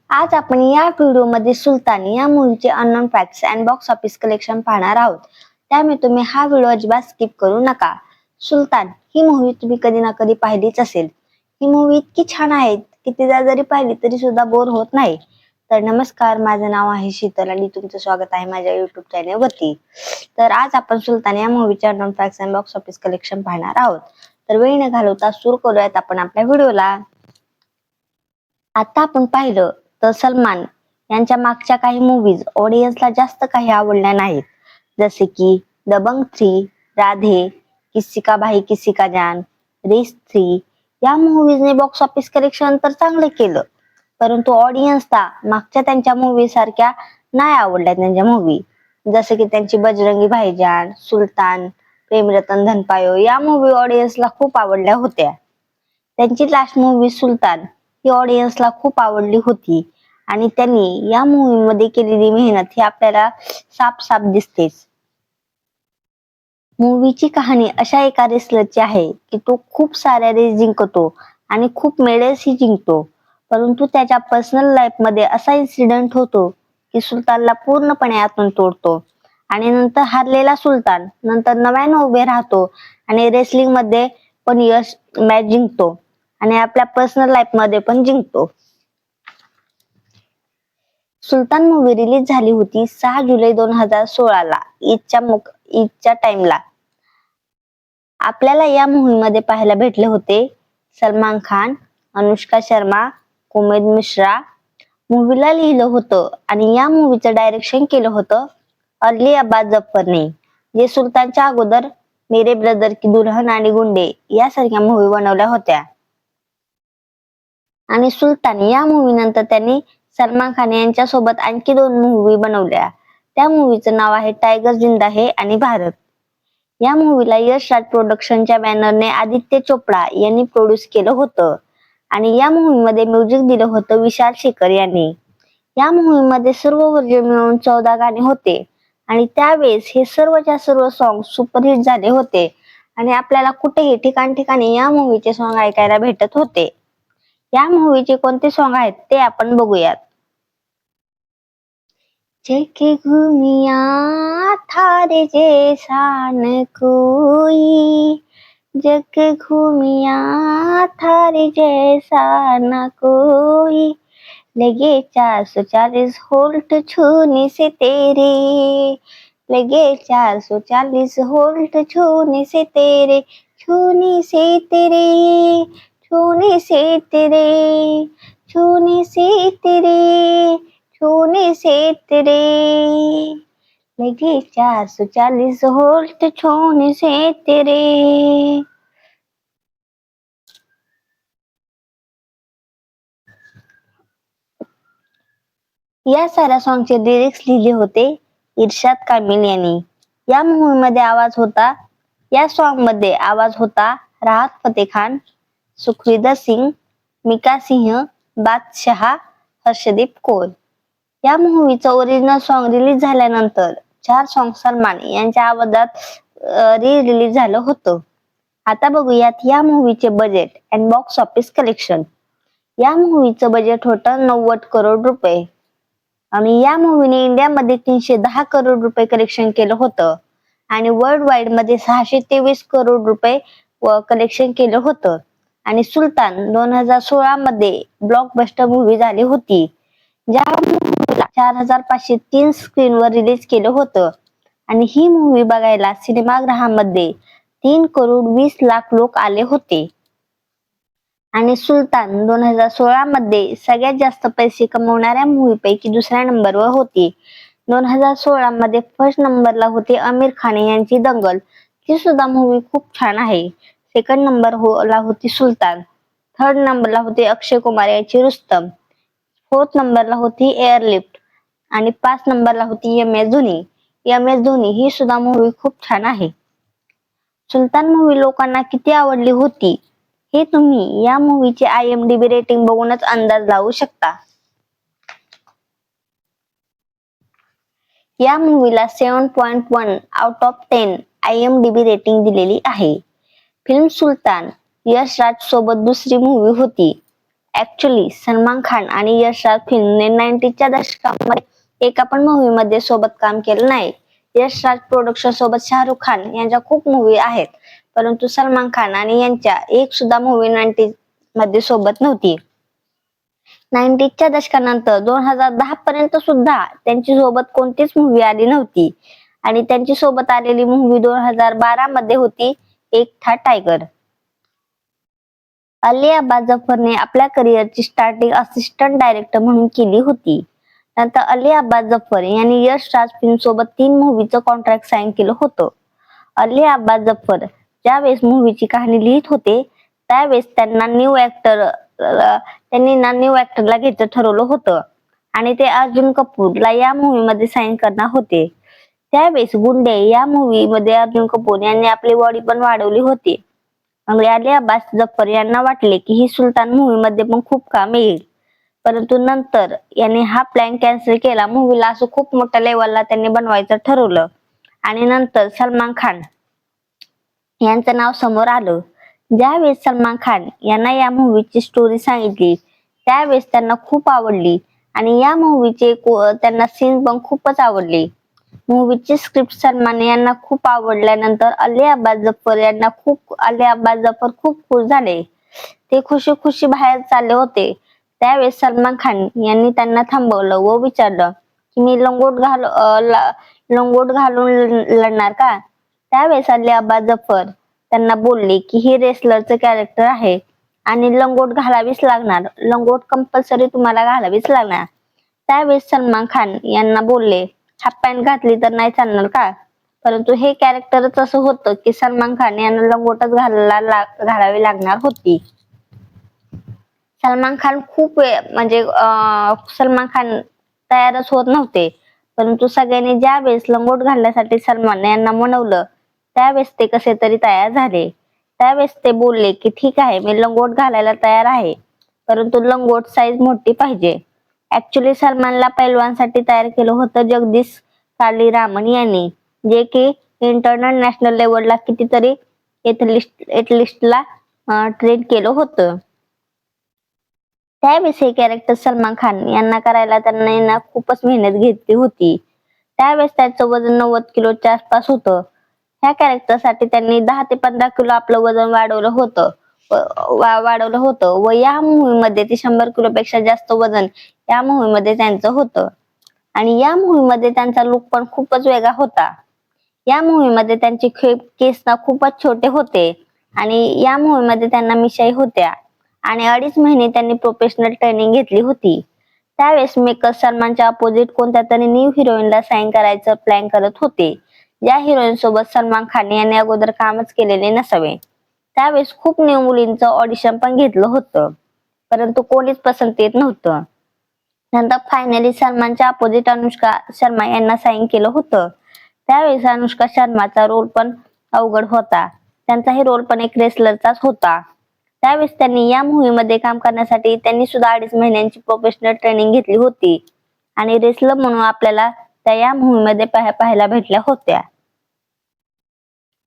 आज आपण या व्हिडिओमध्ये सुलतान या मूवीचे unknown facts and box office collection पाहणार आहोत. त्यामुळे तुम्ही हा व्हिडिओ अजिबात स्किप करू नका. सुलतान ही मूवी तुम्ही कधी ना कधी पाहिलीच असेल. ही मूवी इतकी छान आहे की तिला जरी पाहिली तरी सुद्धा बोर होत नाही. तर नमस्कार, माझं नाव आहे शीतल आणि तुमचं स्वागत आहे माझ्या युट्यूब चॅनल वरती. तर आज आपण सुलतान या मूवीचे unknown facts and box office collection पाहणार आहोत. तर वेळ न घालवता सुरू करूयात आपण आपल्या व्हिडिओला. आता आपण पाहिलं तर सलमान यांच्या मागच्या काही मूवीज ऑडियन्सला जास्त काही आवडल्या नाहीत, जसे की दबंग 3, राधे, किसी का भाई किसी का जान, रेस 3 या मूवीजने बॉक्स ऑफिस कलेक्शन तर चांगलं केलं, परंतु ऑडियन्सला मागच्या त्यांच्या मूवी सारख्या नाही आवडल्या त्यांच्या मूवी. जसे की त्यांची बजरंगी भाईजान, सुलतान, प्रेम रतन धन पायो या मूवी ऑडियन्सला खूप आवडल्या होत्या. त्यांची लास्ट मूवी सुलतान ही ऑडियन्सला खूप आवडली होती आणि त्यांनी या मूवी मध्ये केलेली मेहनत ही आपल्याला साफ साफ दिसतेच. मूवीची कहाणी अशा एका रेसलरची आहे की तो खूप साऱ्या रेस जिंकतो आणि खूप मेडल्स ही जिंकतो, परंतु त्याच्या पर्सनल लाईफ मध्ये असा इन्सिडेंट होतो की सुलतानला पूर्णपणे आतून तोडतो आणि नंतर हारलेला सुलतान नंतर नव्यानं उभे राहतो आणि रेसलिंग मध्ये पण यश मॅच जिंकतो आणि आपल्या पर्सनल लाईफ मध्ये पण जिंकतो. सुलतान मूवी रिलीज झाली होती 6 जुलै 2016 ला ईदच्या टाइमला. आपल्याला या मूवी मध्ये पाहायला भेटले होते सलमान खान, अनुष्का शर्मा, कुमेद मिश्रा. मूवीला लिहिलं होतं आणि या मूवीचं डायरेक्शन केलं होतं अली अब्बास जफरने, जे सुलतानच्या अगोदर मेरे ब्रदर की दुल्हन आणि गुंडे यासारख्या मूवी बनवल्या होत्या. आणि सुलतान या मूवी नंतर त्यांनी सलमान खान यांच्या सोबत आणखी 2 मूवी बनवल्या. त्या मूवीचं नाव आहे टायगर जिंदा है आणि भारत. या मूवीला यश राज प्रोडक्शनच्या बॅनरने आदित्य चोपडा यांनी प्रोड्यूस केलं होतं आणि या मूवीमध्ये म्युझिक दिलं होतं विशाल शेखर यांनी. या मूवीमध्ये सर्व वर्जन मिळून 14 गाणे होते आणि त्यावेळेस हे सर्वच्या सर्व सॉन्ग सुपरहिट झाले होते आणि आपल्याला कुठेही ठिकाणी या मूवीचे सॉन्ग ऐकायला भेटत होते. या मूवीचे कोणते सॉन्ग आहेत ते आपण बघूयात. जग घूमिया थारे जैसा न कोई, जग घूमिया थारे जैसा न कोई, लगे 440 वोल्ट छूने से तेरे, लगे 440 वोल्ट छूने से तेरे, छूने से तेरे, छूने से तेरे, छूने से तेरे, छूने से तेरे, लगे 440 वोल्ट छूने से तेरे. या साऱ्या सॉन्गचे लिरिक्स लिहिले होते इर्शाद कामिल यांनी. या मूवी मध्ये आवाज होता, या सॉन्ग मध्ये आवाज होता राहत फतेह खान, सुखविंदर सिंग, मिका सिंह, बादशाह, हर्षदीप कौर. या मूवीचं ओरिजिनल सॉन्ग रिलीज झाल्यानंतर 4 सॉन्ग सलमान यांच्या आवाजात रिलीज झालं होतं. आता बघूयात या मूवीचे budget and box office collection. या मूवीचं बजेट होतं 90 करोड रुपये आणि या मूवीने इंडियामध्ये 310 करोड रुपये कलेक्शन केलं होतं आणि वर्ल्ड वाईड मध्ये 623 करोड रुपये कलेक्शन केलं होतं. आणि सुलतान 2016 मध्ये ब्लॉकबस्टर मूवी झाली होती, ज्या मूवीला 4503 स्क्रीनवर रिलीज केलं होतं आणि ही मूवी बघायला सिनेमागृहामध्ये 3 करोड 20 लाख लोक आले होते. आणि सुलतान 2016 मध्ये सगळ्यात जास्त पैसे कमवणाऱ्या मूवीपैकी दुसऱ्या नंबरवर होती. 2016 मध्ये फर्स्ट नंबरला होती आमिर खान यांची दंगल, ती सुद्धा मूवी खूप छान आहे. सेकंड नंबरला होती सुलतान, थर्ड नंबरला होती अक्षय कुमार यांची रुस्तम, फोर्थ नंबरला होती एअरलिफ्ट आणि 5 नंबरला होती MS धोनी. MS धोनी ही सुद्धा मूवी खूप छान आहे. सुलतान मूवी लोकांना किती आवडली होती हे तुम्ही या मूवीचे IMDb रेटिंग बघूनच अंदाज लावू शकता. या मूवीला 7.1 आउट ऑफ 10 IMDb रेटिंग दिलेली आहे. फिल्म सुलतान यश राज सोबत दुसरी मूवी होती. ऍक्च्युली सलमान खान आणि यश राज फिल्मने 90च्या दशकामध्ये एका पण मूवी मध्ये सोबत काम केलं नाही. यश राज प्रोडक्शन सोबत शाहरुख खान यांच्या खूप मूवी आहेत, परंतु सलमान खान आणि यांच्या एक सुद्धा मूवी 90 मध्ये सोबत नव्हती. 90च्या दशकानंतर 2010 पर्यंत सुद्धा त्यांची सोबत कोणतीच मूवी आली नव्हती आणि त्यांची सोबत आलेली मूवी 2012 मध्ये होती एक था टायगर. अली अब्बास जफरने आपल्या करिअरची स्टार्टिंग असिस्टंट डायरेक्टर म्हणून केली होती. नंतर अली अब्बास जफर यांनी यश राज फिल्म सोबत 3 मूवीचं कॉन्ट्रॅक्ट साईन केलं होतं. अली अब्बास जफर ज्यावेळेस मूवीची कहाणी लिहित होते त्यावेळेस त्यांनी न्यू ऍक्टरला घ्यायचं ठरवलं होतं आणि ते अर्जुन कपूरला या मूवी मध्ये साईन करणार होते. त्यावेळेस गुंडे या मूवी मध्ये अर्जुन कपूर यांनी आपली बॉडी पण वाढवली होती आणि अली अब्बास जफर यांना वाटले की ही सुलतान मूवी मध्ये पण खूप काम येईल, परंतु नंतर यांनी हा प्लॅन कॅन्सल केला. मूवीला असं खूप मोठ्या लेवलला त्यांनी बनवायचं ठरवलं आणि नंतर सलमान खान यांचं नाव समोर आलं. ज्यावेळेस सलमान खान यांना या मूवीची स्टोरी सांगितली त्यावेळेस त्यांना खूप आवडली आणि या मूवीचे त्यांना सीन पण खूपच आवडले. मूवीची स्क्रिप्ट सलमान यांना खूप आवडल्यानंतर अली अब्बास जफर खूप खुश झाले. ते खुशी खुशी बाहेर चालले होते. त्यावेळेस सलमान खान यांनी त्यांना थांबवलं व विचारलं की मी लंगोट घालून लढणार का? त्यावेळेस अली अब्बास जफर त्यांना बोलले की हे रेसलरचं कॅरेक्टर आहे आणि लंगोट घालावीच लागणार, लंगोट कंपल्सरी तुम्हाला घालावीच लागणार. त्यावेळेस सलमान खान यांना बोलले हाफ पॅन्ट घातली तर नाही चालणार का? परंतु हे कॅरेक्टरच असं होतं की सलमान खान यांना लंगोटच घालावी लागणार होती. सलमान खान सलमान खान तयारच होत नव्हते, परंतु सगळ्यांनी ज्या वेळेस लंगोट घालण्यासाठी सलमान यांना मनवलं त्यावेळेस ते कसे तरी तयार झाले. त्यावेळेस ते बोलले की ठीक आहे मी लंगोट घालायला तयार आहे, परंतु लंगोट साईज मोठी पाहिजे. ऍक्च्युली सलमानला पैलवानसाठी तयार केलं होतं जगदीश कालीरामन यांनी, जे की इंटरनॅशनल लेवलला कितीतरी एथलीटला ट्रेन केलं होतं. त्यावेळेस हे कॅरेक्टर सलमान खान यांना करायला त्यांना खूपच मेहनत घेतली होती. त्यावेळेस त्याचं वजन 90 किलोच्या आसपास होतं. ह्या कॅरेक्टरसाठी त्यांनी 10 ते 15 किलो आपलं वजन वाढवलं होतं व या मूवी मध्ये ते 100 किलोपेक्षा जास्त वजन या मूवी मध्ये त्यांचं होतं आणि या मूवी मध्ये त्यांचा लुक पण खूपच वेगळा होता. या मूवी मध्ये त्यांचे केस खूपच छोटे होते आणि या मूवी मध्ये त्यांना मिशाई होत्या आणि 2.5 महिने त्यांनी प्रोफेशनल ट्रेनिंग घेतली होती. त्यावेळेस मेकर सलमानच्या अपोजिट कोणत्या तरी न्यू हिरोईनला साईन करायचं प्लॅन करत होते. या हिरोईन सोबत सलमान खान यांनी अगोदर कामच केलेले नसावे. त्यावेळेस खूप न्यू मुलींचं ऑडिशन पण घेतलं होतं, परंतु कोणीच पसंत येत नव्हतं. नंतर फायनली सलमानच्या अपोजिट अनुष्का शर्मा यांना साईन केलं होतं. त्यावेळेस अनुष्का शर्माचा रोल पण अवघड होता. त्यांचाही रोल पण एक रेसलरचाच होता. त्यावेळेस त्यांनी या मूवी मध्ये काम करण्यासाठी त्यांनी सुद्धा 2.5 महिन्यांची प्रोफेशनल ट्रेनिंग घेतली होती आणि रेसलर म्हणून आपल्याला त्या या मूवी मध्ये पाहायला भेटल्या होत्या.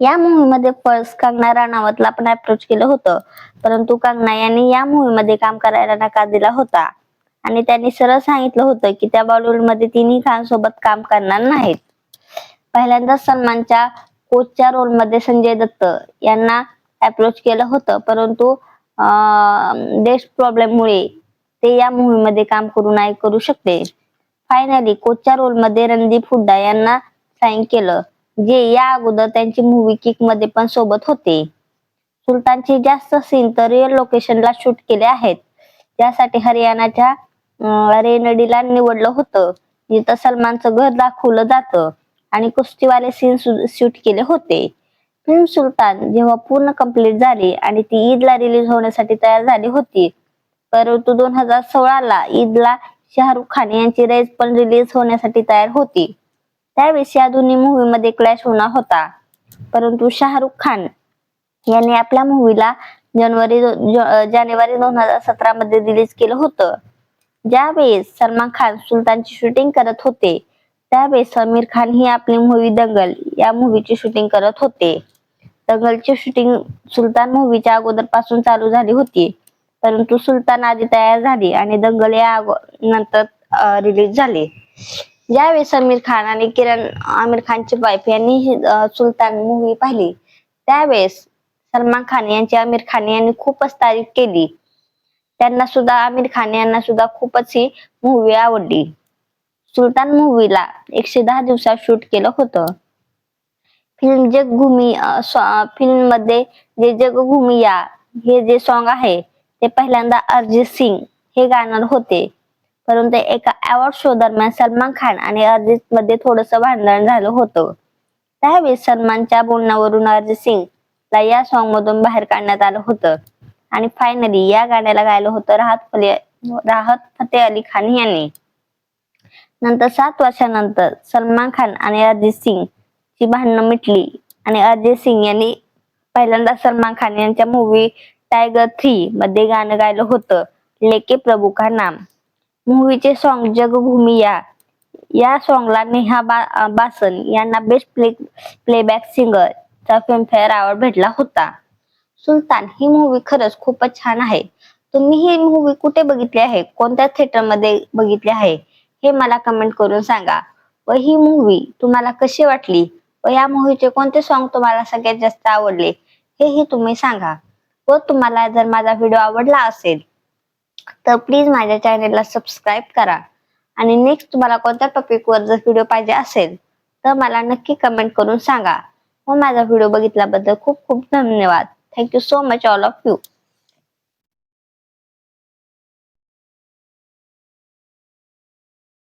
या मूवी मध्ये फर्स्ट कंगना राणावतला पण अप्रोच केलं होतं, परंतु कंगना यांनी या मूवी मध्ये काम करायला नकार दिला होता आणि त्यांनी सरळ सांगितलं होतं की त्या बॉलिवूड मध्ये तिन्ही खान सोबत काम करणार नाहीत. पहिल्यांदा सलमानच्या कोचच्या रोल मध्ये संजय दत्त यांना अप्रोच केलं होतं, परंतु डेस्क प्रॉब्लेम मुळे ते या मूवी मध्ये काम नाही करू शकले. फायनली कोचच्या रोल मध्ये रणदीप हुड्डा यांना साईन केलं, जे या अगोदर त्यांची मूवी किक मध्ये पण सोबत होते. सुलतानचे जास्त सीन तर रिअल लोकेशनला शूट केले आहेत, ज्यासाठी हरियाणाच्या रेनडीला निवडलं होतं, जिथं सलमानचं घर दाखवलं जातं आणि कुस्तीवाले सीन शूट केले होते. फिल्म सुलतान जेव्हा पूर्ण कंप्लीट झाली आणि ती ईदला रिलीज होण्यासाठी तयार झाली होती, परंतु 2016 ला ईदला शाहरुख खान यांची रेस पण रिलीज होण्यासाठी तयार होती. त्यावेळेस या दोन्ही मूवी मध्ये क्लॅश होणार होता, परंतु शाहरुख खान यांनी आपल्या मूवीला जानेवारी 2017 मध्ये रिलीज केलं होतं. ज्यावेळेस सलमान खान सुलतानची शूटिंग करत होते त्यावेळेस आमिर खान ही आपली मूवी दंगल या मूवीची शूटिंग करत होते. दंगलची शूटिंग सुलतान मूवीच्या अगोदर पासून चालू झाली होती, परंतु सुलतान आधी तयार झाली आणि दंगल या नंतर रिलीज झाली. ज्यावेळी समीर खान आणि किरण आमिर खानची वाईफ यांनी सुलतान मूवी पाहिली त्यावेळेस सलमान खान यांची आमिर खान यांनी खूपच तारीफ केली. त्यांना सुद्धा आमिर खान यांना सुद्धा खूपच ही मूवी आवडली. सुलतान मूवीला 110 दिवसात शूट केलं होतं. फिल्म जगभूमी फिल्म मध्ये जे जगभूमी या हे जे सॉन्ग आहे ते पहिल्यांदा अरिजित सिंग हे गाणार होते. परंतु एका अवॉर्ड शो दरम्यान सलमान खान आणि अरिजित मध्ये थोडस भांडण झालं होतं. त्यावेळी सलमानच्या बोलण्यावरून अरिजित सिंगला या सॉन्ग मधून बाहेर काढण्यात आलं होतं आणि फायनली या गाण्याला गायलं होतं राहत फतेह अली खान यांनी. नंतर 7 वर्षानंतर सलमान खान आणि अरिजित सिंग ची भांडणं मिटली आणि अरिजित सिंग यांनी पहिल्यांदा सलमान खान यांच्या मूवी टायगर 3 मध्ये गाणं गायलं होतं लेके प्रभू का नाम. मूवीचे सॉन्ग जगभूमी या सॉन्गला नेहा बासन यांना बेस्ट प्लेबॅक सिंगर चा फिल्मफेअर अवॉर्ड भेटला होता. सुलतान ही मूवी खरंच खूपच छान आहे. तुम्ही ही मूवी कुठे बघितली आहे, कोणत्या थिएटर मध्ये बघितली आहे हे मला कमेंट करून सांगा. व ही मूवी तुम्हाला कशी वाटली व या मूवीचे कोणते सॉन्ग तुम्हाला सगळ्यात जास्त आवडले हेही तुम्ही सांगा. व तुम्हाला जर माझा व्हिडिओ आवडला असेल तर प्लीज माझ्या चॅनेलला सबस्क्राईब करा आणि नेक्स्ट तुम्हाला कोणत्या टॉपिक वर जर व्हिडिओ पाहिजे असेल तर मला नक्की कमेंट करून सांगा. व माझा व्हिडिओ बघितल्याबद्दल खूप खूप धन्यवाद. Thank you so much all of you.